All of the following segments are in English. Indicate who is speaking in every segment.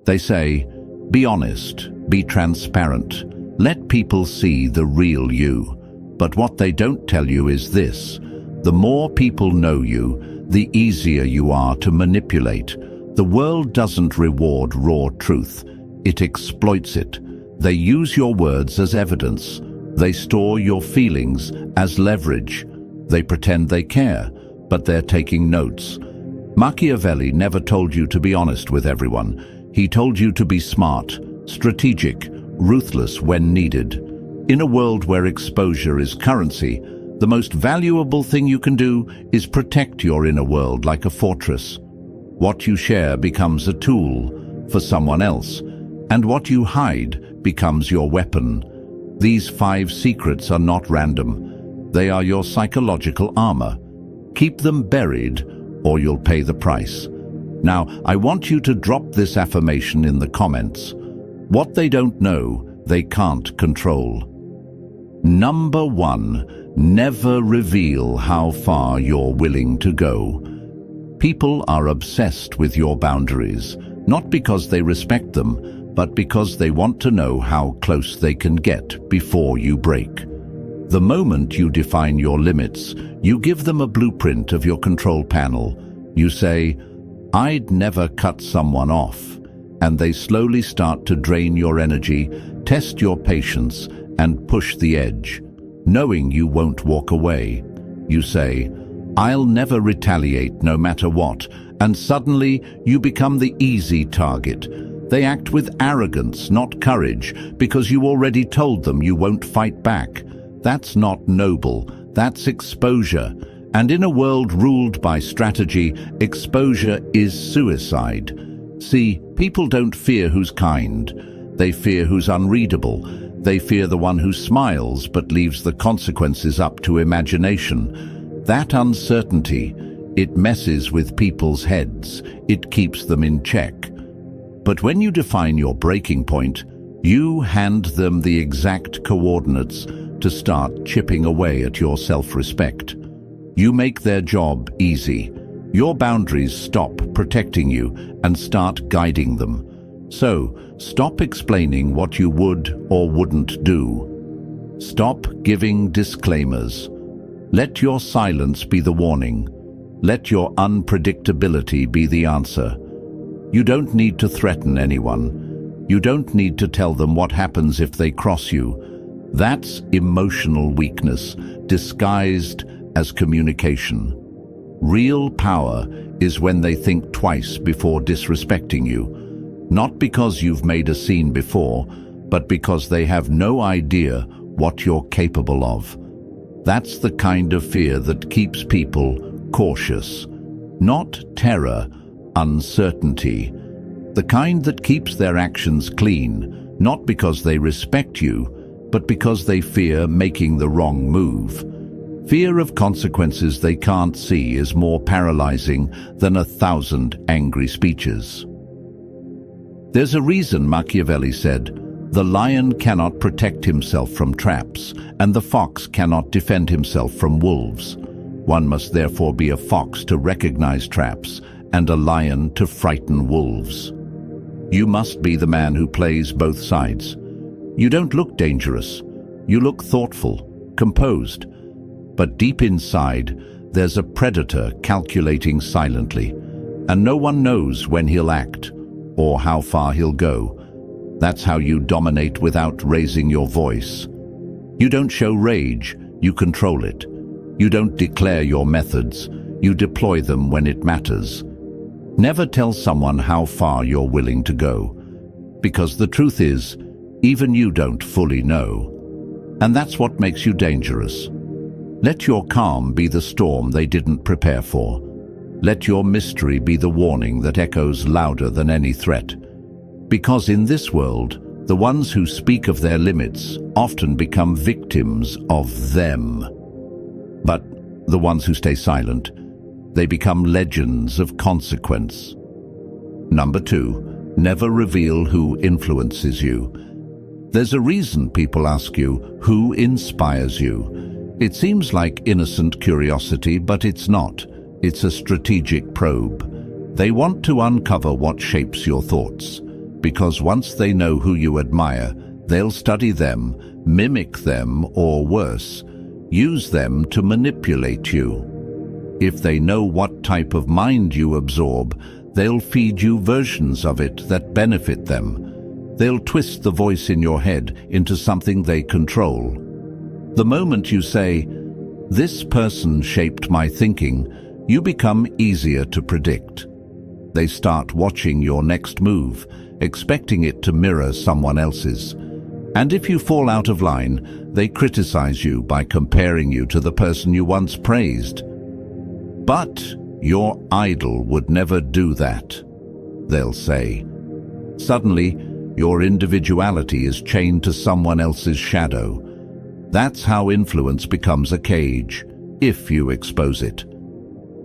Speaker 1: They say, be honest, be transparent, let people see the real you. But what they don't tell you is this: the more people know you, the easier you are to manipulate. The world doesn't reward raw truth, it exploits it. They use your words as evidence. They store your feelings as leverage. They pretend they care, but they're taking notes. Machiavelli never told you to be honest with everyone. He told you to be smart, strategic, ruthless when needed. In a world where exposure is currency, the most valuable thing you can do is protect your inner world like a fortress. What you share becomes a tool for someone else, and what you hide becomes your weapon. These 5 secrets are not random. They are your psychological armor. Keep them buried, or you'll pay the price. Now, I want you to drop this affirmation in the comments. What they don't know, they can't control. Number 1, never reveal how far you're willing to go. People are obsessed with your boundaries, not because they respect them, but because they want to know how close they can get before you break. The moment you define your limits, you give them a blueprint of your control panel. You say, I'd never cut someone off, and they slowly start to drain your energy, test your patience, and push the edge. Knowing you won't walk away, you say, I'll never retaliate no matter what, and suddenly you become the easy target. They act with arrogance, not courage, because you already told them you won't fight back. That's not noble, that's exposure. And in a world ruled by strategy, exposure is suicide. See, people don't fear who's kind. They fear who's unreadable. They fear the one who smiles but leaves the consequences up to imagination. That uncertainty, it messes with people's heads. It keeps them in check. But when you define your breaking point, you hand them the exact coordinates to start chipping away at your self-respect. You make their job easy. Your boundaries stop protecting you and start guiding them. So, stop explaining what you would or wouldn't do. Stop giving disclaimers. Let your silence be the warning. Let your unpredictability be the answer. You don't need to threaten anyone. You don't need to tell them what happens if they cross you. That's emotional weakness, disguised as communication. Real power is when they think twice before disrespecting you, not because you've made a scene before, but because they have no idea what you're capable of. That's the kind of fear that keeps people cautious. Not terror, uncertainty. The kind that keeps their actions clean, not because they respect you, but because they fear making the wrong move. Fear of consequences they can't see is more paralyzing than 1,000 angry speeches. There's a reason Machiavelli said, "The lion cannot protect himself from traps, and the fox cannot defend himself from wolves. One must therefore be a fox to recognize traps, and a lion to frighten wolves." You must be the man who plays both sides. You don't look dangerous. You look thoughtful, composed. But deep inside, there's a predator calculating silently, and no one knows when he'll act or how far he'll go. That's how you dominate without raising your voice. You don't show rage, you control it. You don't declare your methods, you deploy them when it matters. Never tell someone how far you're willing to go, because the truth is, even you don't fully know. And that's what makes you dangerous. Let your calm be the storm they didn't prepare for. Let your mystery be the warning that echoes louder than any threat. Because in this world, the ones who speak of their limits often become victims of them. But the ones who stay silent, they become legends of consequence. Number 2, never reveal who influences you. There's a reason people ask you, who inspires you? It seems like innocent curiosity, but it's not. It's a strategic probe. They want to uncover what shapes your thoughts, because once they know who you admire, they'll study them, mimic them, or worse, use them to manipulate you. If they know what type of mind you absorb, they'll feed you versions of it that benefit them. They'll twist the voice in your head into something they control. The moment you say, "This person shaped my thinking," you become easier to predict. They start watching your next move, expecting it to mirror someone else's. And if you fall out of line, they criticize you by comparing you to the person you once praised. But your idol would never do that, they'll say. Suddenly, your individuality is chained to someone else's shadow. That's how influence becomes a cage, if you expose it.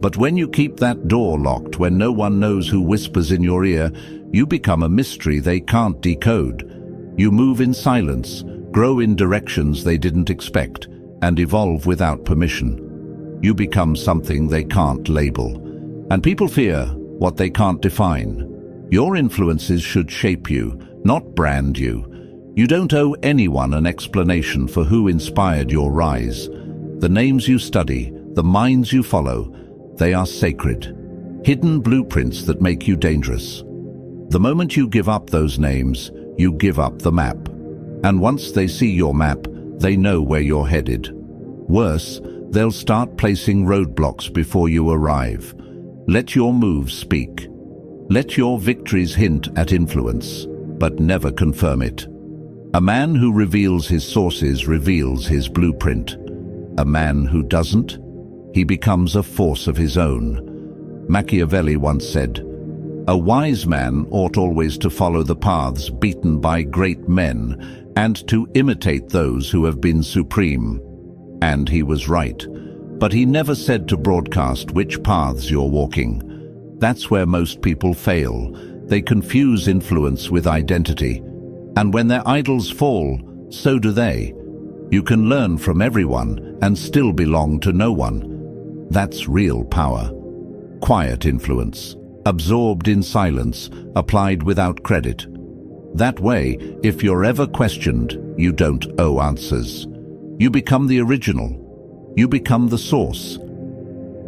Speaker 1: But when you keep that door locked, when no one knows who whispers in your ear, you become a mystery they can't decode. You move in silence, grow in directions they didn't expect, and evolve without permission. You become something they can't label. And people fear what they can't define. Your influences should shape you, not brand you. You don't owe anyone an explanation for who inspired your rise. The names you study, the minds you follow, they are sacred. Hidden blueprints that make you dangerous. The moment you give up those names, you give up the map. And once they see your map, they know where you're headed. Worse, they'll start placing roadblocks before you arrive. Let your moves speak. Let your victories hint at influence, but never confirm it. A man who reveals his sources reveals his blueprint. A man who doesn't, he becomes a force of his own. Machiavelli once said, "A wise man ought always to follow the paths beaten by great men and to imitate those who have been supreme." And he was right. But he never said to broadcast which paths you're walking. That's where most people fail. They confuse influence with identity. And when their idols fall, so do they. You can learn from everyone and still belong to no one. That's real power. Quiet influence, absorbed in silence, applied without credit. That way, if you're ever questioned, you don't owe answers. You become the original. You become the source.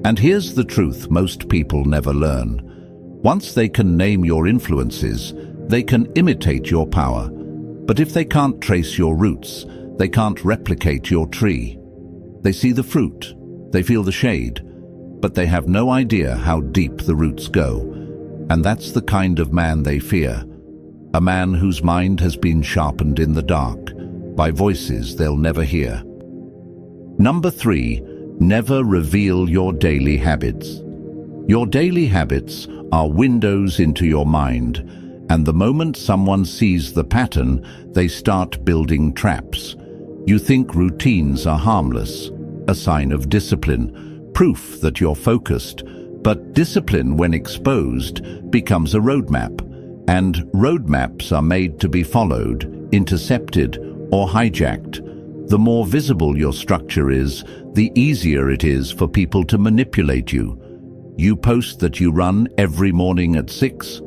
Speaker 1: And here's the truth most people never learn. Once they can name your influences, they can imitate your power. But if they can't trace your roots, they can't replicate your tree. They see the fruit, they feel the shade, but they have no idea how deep the roots go. And that's the kind of man they fear. A man whose mind has been sharpened in the dark, by voices they'll never hear. Number 3, never reveal your daily habits. Your daily habits are windows into your mind, and the moment someone sees the pattern, they start building traps. You think routines are harmless, a sign of discipline, proof that you're focused, but discipline, when exposed, becomes a roadmap, and roadmaps are made to be followed, intercepted, or hijacked. The more visible your structure is, the easier it is for people to manipulate you. You post that you run every morning at 6.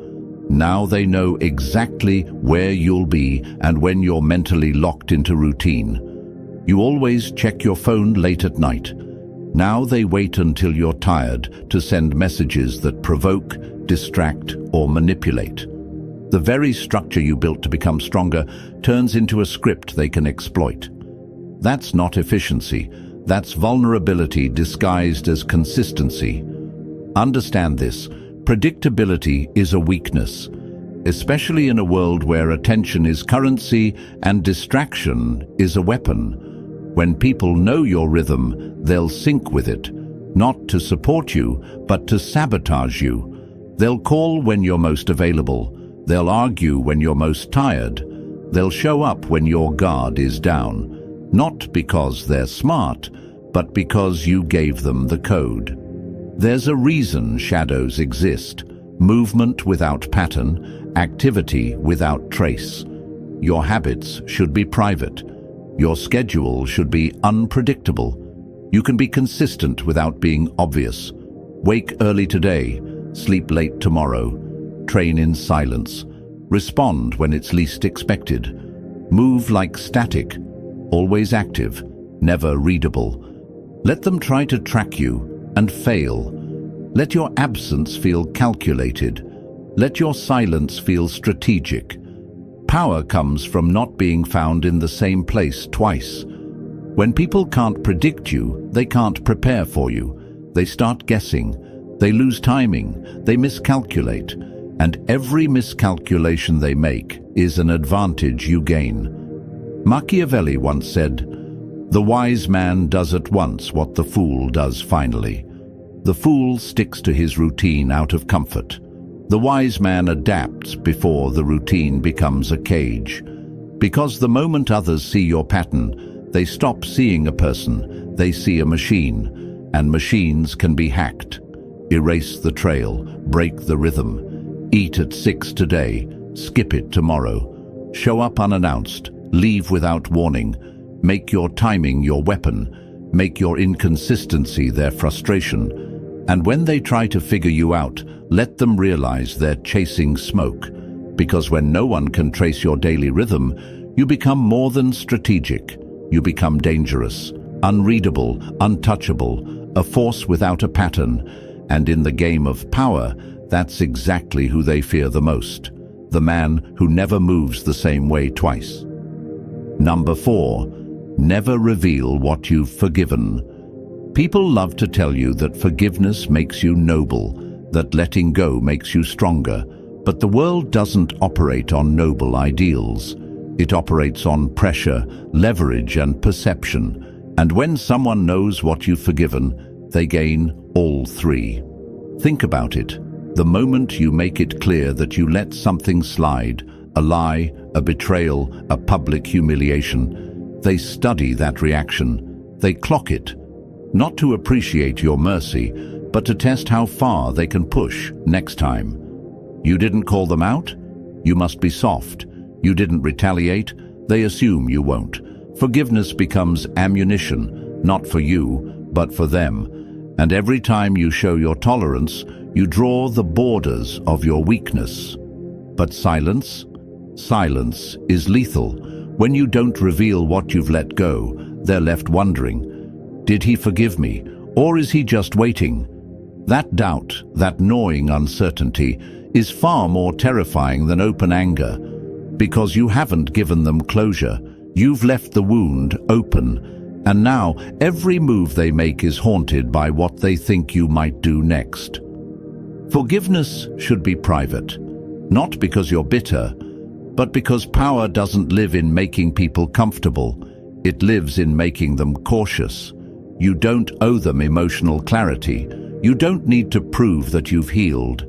Speaker 1: Now they know exactly where you'll be and when you're mentally locked into routine. You always check your phone late at night. Now they wait until you're tired to send messages that provoke, distract, or manipulate. The very structure you built to become stronger turns into a script they can exploit. That's not efficiency. That's vulnerability disguised as consistency. Understand this. Predictability is a weakness, especially in a world where attention is currency and distraction is a weapon. When people know your rhythm, they'll sync with it, not to support you, but to sabotage you. They'll call when you're most available. They'll argue when you're most tired. They'll show up when your guard is down. Not because they're smart, but because you gave them the code. There's a reason shadows exist. Movement without pattern, activity without trace. Your habits should be private. Your schedule should be unpredictable. You can be consistent without being obvious. Wake early today, sleep late tomorrow. Train in silence. Respond when it's least expected. Move like static, always active, never readable. Let them try to track you and fail. Let your absence feel calculated. Let your silence feel strategic. Power comes from not being found in the same place twice. When people can't predict you, they can't prepare for you. They start guessing. They lose timing. They miscalculate. And every miscalculation they make is an advantage you gain. Machiavelli once said, "The wise man does at once what the fool does finally." The fool sticks to his routine out of comfort. The wise man adapts before the routine becomes a cage. Because the moment others see your pattern, they stop seeing a person, they see a machine, and machines can be hacked. Erase the trail, break the rhythm. Eat at 6 today, skip it tomorrow. Show up unannounced, leave without warning. Make your timing your weapon. Make your inconsistency their frustration. And when they try to figure you out, let them realize they're chasing smoke. Because when no one can trace your daily rhythm, you become more than strategic. You become dangerous, unreadable, untouchable, a force without a pattern. And in the game of power, that's exactly who they fear the most. The man who never moves the same way twice. Number 4, never reveal what you've forgiven. People love to tell you that forgiveness makes you noble, that letting go makes you stronger. But the world doesn't operate on noble ideals. It operates on pressure, leverage, and perception. And when someone knows what you've forgiven, they gain all three. Think about it. The moment you make it clear that you let something slide, a lie, a betrayal, a public humiliation, they study that reaction. They clock it. Not to appreciate your mercy, but to test how far they can push next time. You didn't call them out? You must be soft. You didn't retaliate? They assume you won't. Forgiveness becomes ammunition, not for you, but for them. And every time you show your tolerance, you draw the borders of your weakness. But silence? Silence is lethal. When you don't reveal what you've let go, they're left wondering, did he forgive me, or is he just waiting? That doubt, that gnawing uncertainty, is far more terrifying than open anger. Because you haven't given them closure. You've left the wound open. And now, every move they make is haunted by what they think you might do next. Forgiveness should be private. Not because you're bitter, but because power doesn't live in making people comfortable. It lives in making them cautious. You don't owe them emotional clarity. You don't need to prove that you've healed.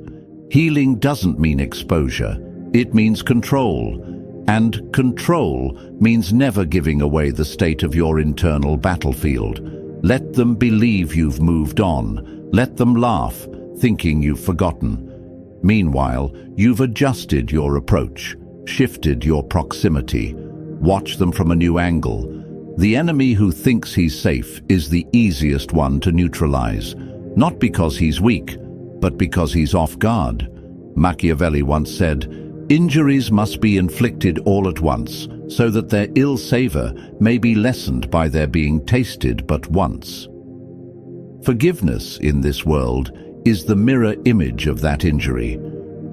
Speaker 1: Healing doesn't mean exposure. It means control. And control means never giving away the state of your internal battlefield. Let them believe you've moved on. Let them laugh, thinking you've forgotten. Meanwhile, you've adjusted your approach, shifted your proximity. Watch them from a new angle. The enemy who thinks he's safe is the easiest one to neutralize, not because he's weak, but because he's off guard. Machiavelli once said, "Injuries must be inflicted all at once, so that their ill savor may be lessened by their being tasted but once." Forgiveness in this world is the mirror image of that injury.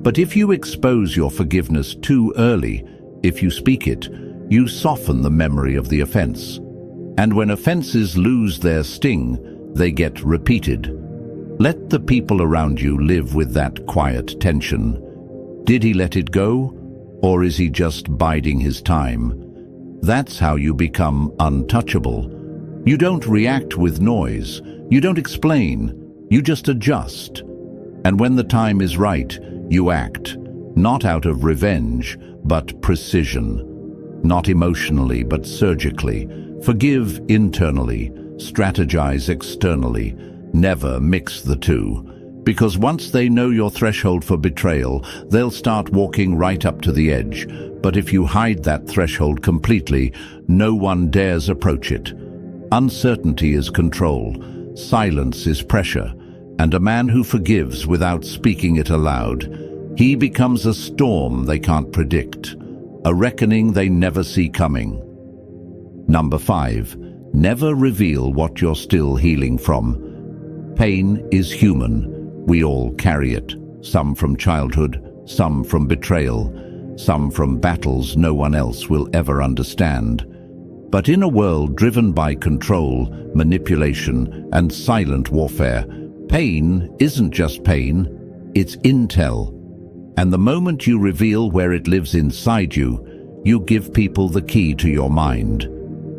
Speaker 1: But if you expose your forgiveness too early, if you speak it, you soften the memory of the offense. And when offenses lose their sting, they get repeated. Let the people around you live with that quiet tension. Did he let it go, or is he just biding his time? That's how you become untouchable. You don't react with noise. You don't explain. You just adjust. And when the time is right, you act, not out of revenge, but precision. Not emotionally, but surgically. Forgive internally, strategize externally. Never mix the two. Because once they know your threshold for betrayal, they'll start walking right up to the edge. But if you hide that threshold completely, no one dares approach it. Uncertainty is control. Silence is pressure. And a man who forgives without speaking it aloud, He becomes a storm they can't predict, a reckoning they never see coming. Number 5. Never reveal what you're still healing from. Pain is human. We all carry it, some from childhood, some from betrayal, some from battles no one else will ever understand. But in a world driven by control, manipulation, and silent warfare, pain isn't just pain, it's intel. And the moment you reveal where it lives inside you, you give people the key to your mind.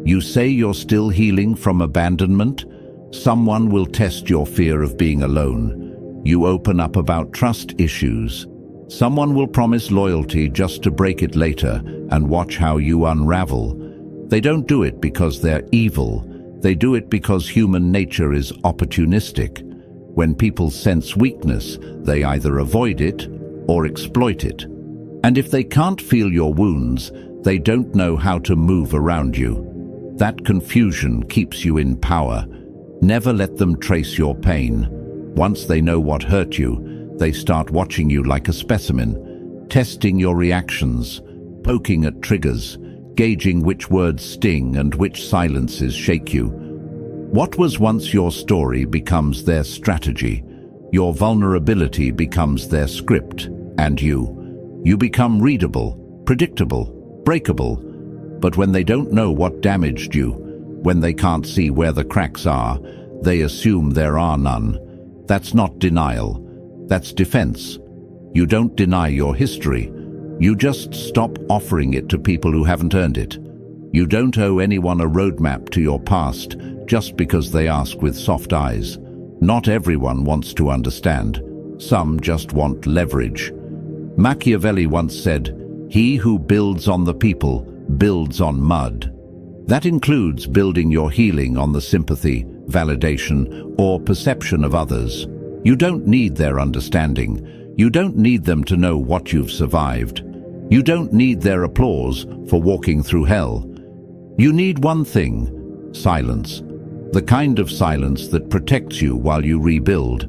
Speaker 1: You say you're still healing from abandonment, someone will test your fear of being alone. You open up about trust issues. Someone will promise loyalty just to break it later and watch how you unravel. They don't do it because they're evil. They do it because human nature is opportunistic. When people sense weakness, they either avoid it or exploit it. And if they can't feel your wounds, they don't know how to move around you. That confusion keeps you in power. Never let them trace your pain. Once they know what hurt you, they start watching you like a specimen, testing your reactions, poking at triggers, gauging which words sting and which silences shake you. What was once your story becomes their strategy. Your vulnerability becomes their script, and you become readable, predictable, breakable. But when they don't know what damaged you, when they can't see where the cracks are, they assume there are none. That's not denial. That's defense. You don't deny your history. You just stop offering it to people who haven't earned it. You don't owe anyone a roadmap to your past just because they ask with soft eyes. Not everyone wants to understand. Some just want leverage. Machiavelli once said, "He who builds on the people builds on mud." That includes building your healing on the sympathy, validation, or perception of others. You don't need their understanding. You don't need them to know what you've survived. You don't need their applause for walking through hell. You need one thing: silence. The kind of silence that protects you while you rebuild,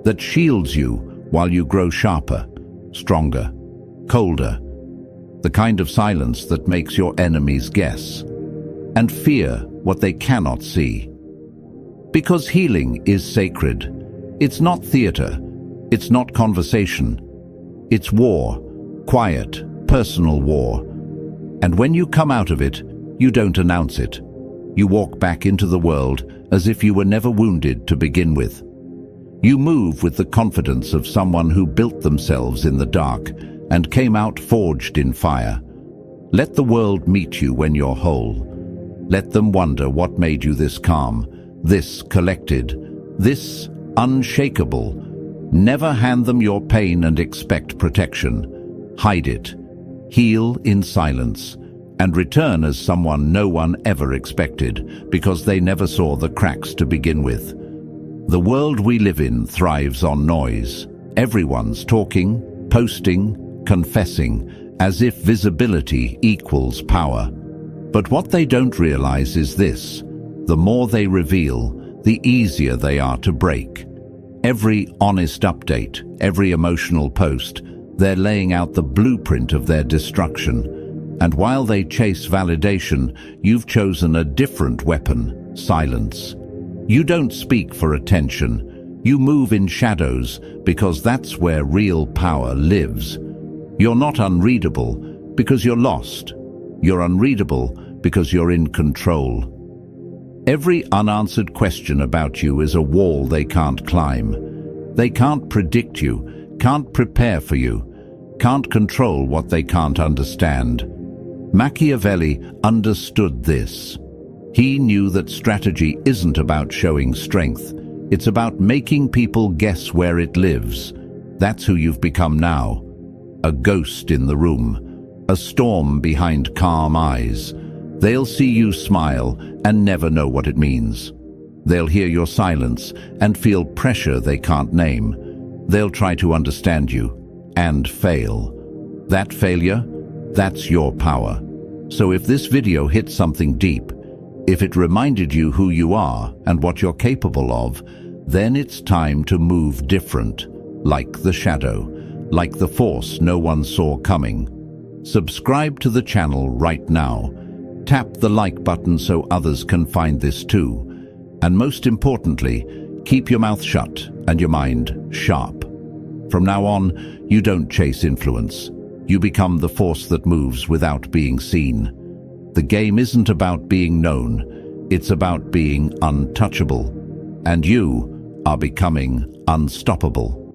Speaker 1: that shields you while you grow sharper, stronger, colder. The kind of silence that makes your enemies guess and fear what they cannot see. Because healing is sacred. It's not theater. It's not conversation. It's war, quiet, personal war. And when you come out of it, you don't announce it. You walk back into the world as if you were never wounded to begin with. You move with the confidence of someone who built themselves in the dark and came out forged in fire. Let the world meet you when you're whole. Let them wonder what made you this calm, this collected, this unshakable. Never hand them your pain and expect protection. Hide it. Heal in silence. And return as someone no one ever expected, because they never saw the cracks to begin with. The world we live in thrives on noise. Everyone's talking, posting, confessing, as if visibility equals power. But what they don't realize is this: the more they reveal, the easier they are to break. Every honest update, every emotional post, they're laying out the blueprint of their destruction. And while they chase validation, you've chosen a different weapon: silence. You don't speak for attention. You move in shadows because that's where real power lives. You're not unreadable because you're lost. You're unreadable because you're in control. Every unanswered question about you is a wall they can't climb. They can't predict you, can't prepare for you, can't control what they can't understand. Machiavelli understood this. He knew that strategy isn't about showing strength. It's about making people guess where it lives. That's who you've become now. A ghost in the room. A storm behind calm eyes. They'll see you smile and never know what it means. They'll hear your silence and feel pressure they can't name. They'll try to understand you and fail. That failure, that's your power. So if this video hit something deep, if it reminded you who you are and what you're capable of, then it's time to move different, like the shadow, like the force no one saw coming. Subscribe to the channel right now. Tap the like button so others can find this too. And most importantly, keep your mouth shut and your mind sharp. From now on, you don't chase influence. You become the force that moves without being seen. The game isn't about being known, it's about being untouchable. And you are becoming unstoppable.